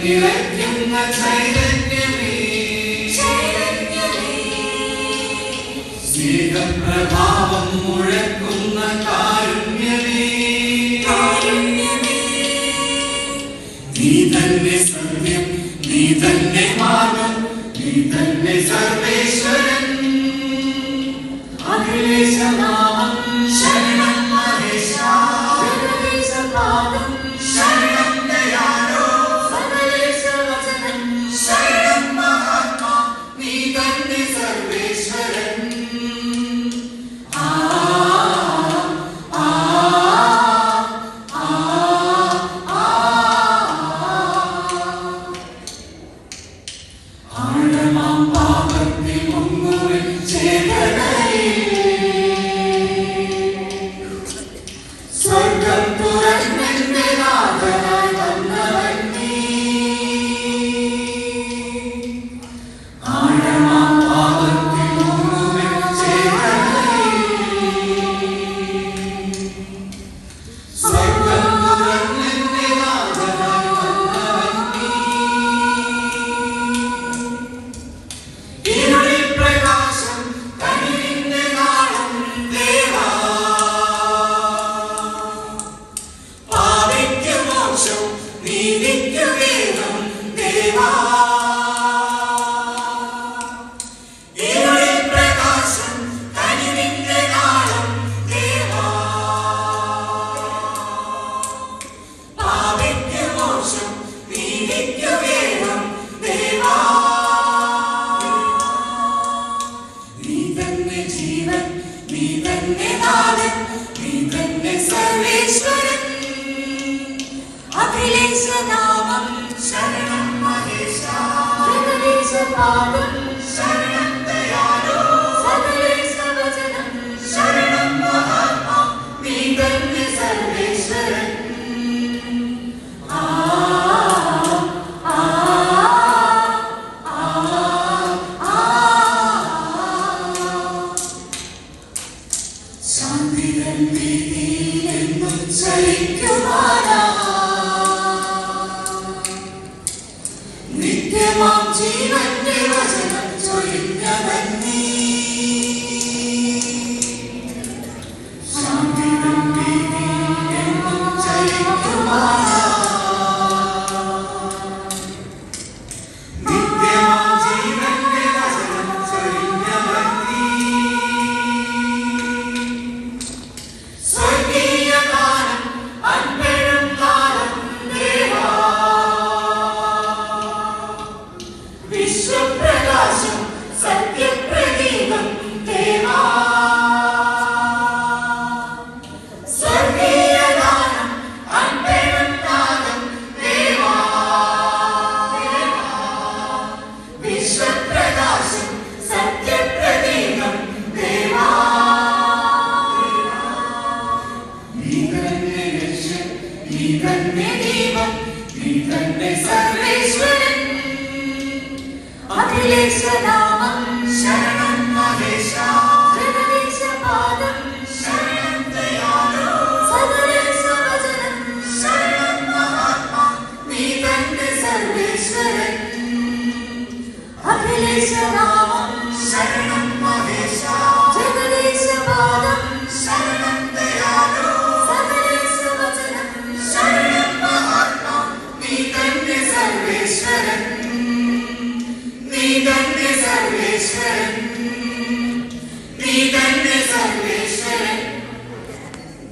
നിറയ്ക്കുന്ന ചൈതന്യമേ സ്നേഹപ്രഭാവം മുഴക്കുന്ന കാരുണ്യമേ നീ തന്നെ സത്യം നീ തന്നെ മാർഗം നീ തന്നെ സർവേശ്വരൻ അഖിലേശനാമം ശരണം മഹേശ ജഗദീശപാദം ശരണം ദയാലോ സകലേശവചനം ശരണം മഹാത്മാ നീ തന്നെ സർവേശ്വരൻ ആഴമാം പാപത്തിൽ മുങ്ങുവിൻ ചേതനയിൽ സ്വർഗം തുറന്നെന്റെ നാഥനായി വന്നവൻ നീ ആഴമാം പാപത്തിൽ മുങ്ങുവിൻ ചേതനയിൽ സ്വർഗം തുറന്നെന്റെ നാഥനായി വന്നവൻ നീ ഇരുളിൽ പ്രകാശം കനിവിന്റെ നാളം ദേവാ പാപിക്കു മോക്ഷം നീതിക്കു വേദം ദേവാ ഇരുളിൽ പ്രകാശം കനിവിന്റെ നാളം ദേവാ പാപിക്കു മോക്ഷം നീതിക്കു വേദം ദേവാ നീ തന്നെ ജീവൻ നീ തന്നെ നാഥൻ നീ തന്നെ സർവേശ്വരൻ അഖിലേശനാമം ശരണം മഹേശ ജഗദീശപാദം ശരണം ദയാലോ സകലേശവചനം ശരണം മഹാത്മാ നീ തന്നെ സർവേശ്വരൻ ശാന്തിതൻ വീതിയിലെന്നും ചലിക്കുവാനാ നിത്യമാം ജീവന്റെ വചനം ചൊരിഞ്ഞവൻ നീ ശാന്തിതൻ വീതിയിലെന്നും ചലിക്കുവാനാ നിത്യമാം ജീവന്റെ വചനം ചൊരിഞ്ഞവൻ നീ സ്വർഗീയ ഗാനം അൻപഴും കാലം ദേവാ വിശ്വപ്രകാശം സത്യപ്രതീകം ദേവാ സ്വർഗീയ ഗാനം അൻപഴും കാലം ദേവാ വിശ്വപ്രകാശം സത്യപ്രതീകം ദേവാ നീ തന്നെ രക്ഷകൻ നീ തന്നെ ദൈവം നീ തന്നെ സർവേശ്വരൻ അഖിലേശനാമം ശരണം